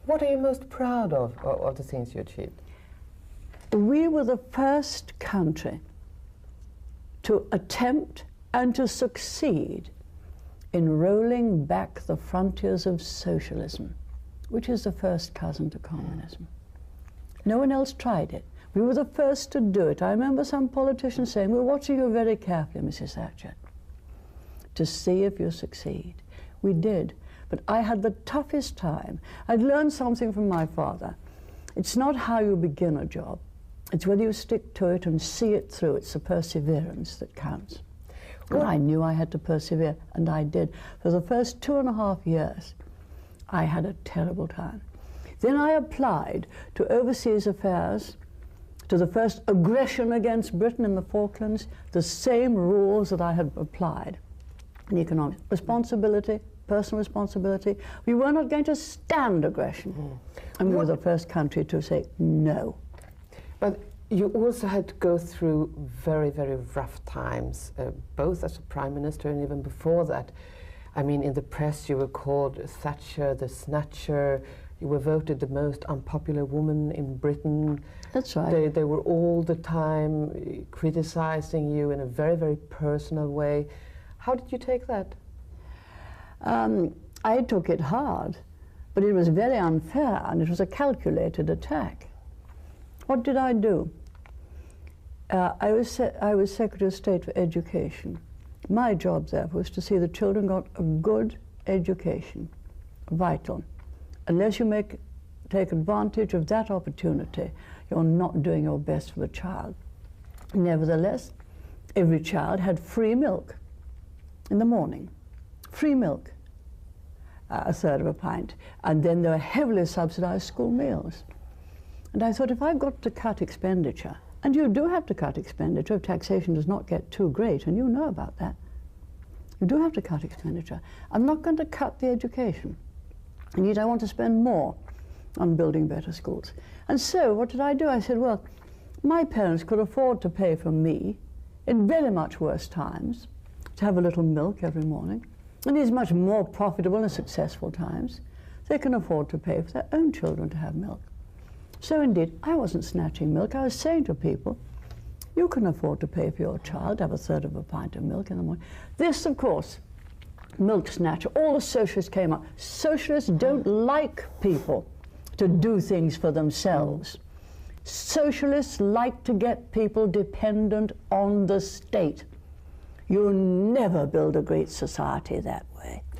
What are you most proud of the things you achieved? We were the first country to attempt and to succeed in rolling back the frontiers of socialism, which is the first cousin to communism. No one else tried it. We were the first to do it. I remember some politicians saying, "We're watching you very carefully, Mrs. Thatcher, to see if you succeed." We did, but I had the toughest time. I'd learned something from my father. It's not how you begin a job, it's whether you stick to it and see it through. It's the perseverance that counts. And I knew I had to persevere, and I did. For the first 2.5 years, I had a terrible time. Then I applied to overseas affairs, to the first aggression against Britain in the Falklands, the same rules that I had applied in economics. Responsibility, personal responsibility. We were not going to stand aggression. And we were the first country to say no. But you also had to go through very, very rough times, both as a prime minister and even before that. I mean, in the press you were called Thatcher the Snatcher. You were voted the most unpopular woman in Britain. That's right. They were all the time criticizing you in a very, very personal way. How did you take that? I took it hard, but it was very unfair, and it was a calculated attack. What did I do? I was Secretary of State for Education. My job, therefore, was to see the children got a good education, vital. Unless you take advantage of that opportunity, you're not doing your best for the child. Nevertheless, every child had free milk in the morning. Free milk, a third of a pint. And then there were heavily subsidized school meals. And I thought, if I've got to cut expenditure, and you do have to cut expenditure if taxation does not get too great, and you know about that. You do have to cut expenditure. I'm not going to cut the education. Indeed, I want to spend more on building better schools. And so what did I do? I said, well, my parents could afford to pay for me in very much worse times to have a little milk every morning. In these much more profitable and successful times, they can afford to pay for their own children to have milk. So indeed, I wasn't snatching milk. I was saying to people, you can afford to pay for your child to have a third of a pint of milk in the morning. This, of course, milk snatcher, all the socialists came up. Socialists don't like people to do things for themselves. Socialists like to get people dependent on the state. You never build a great society that way.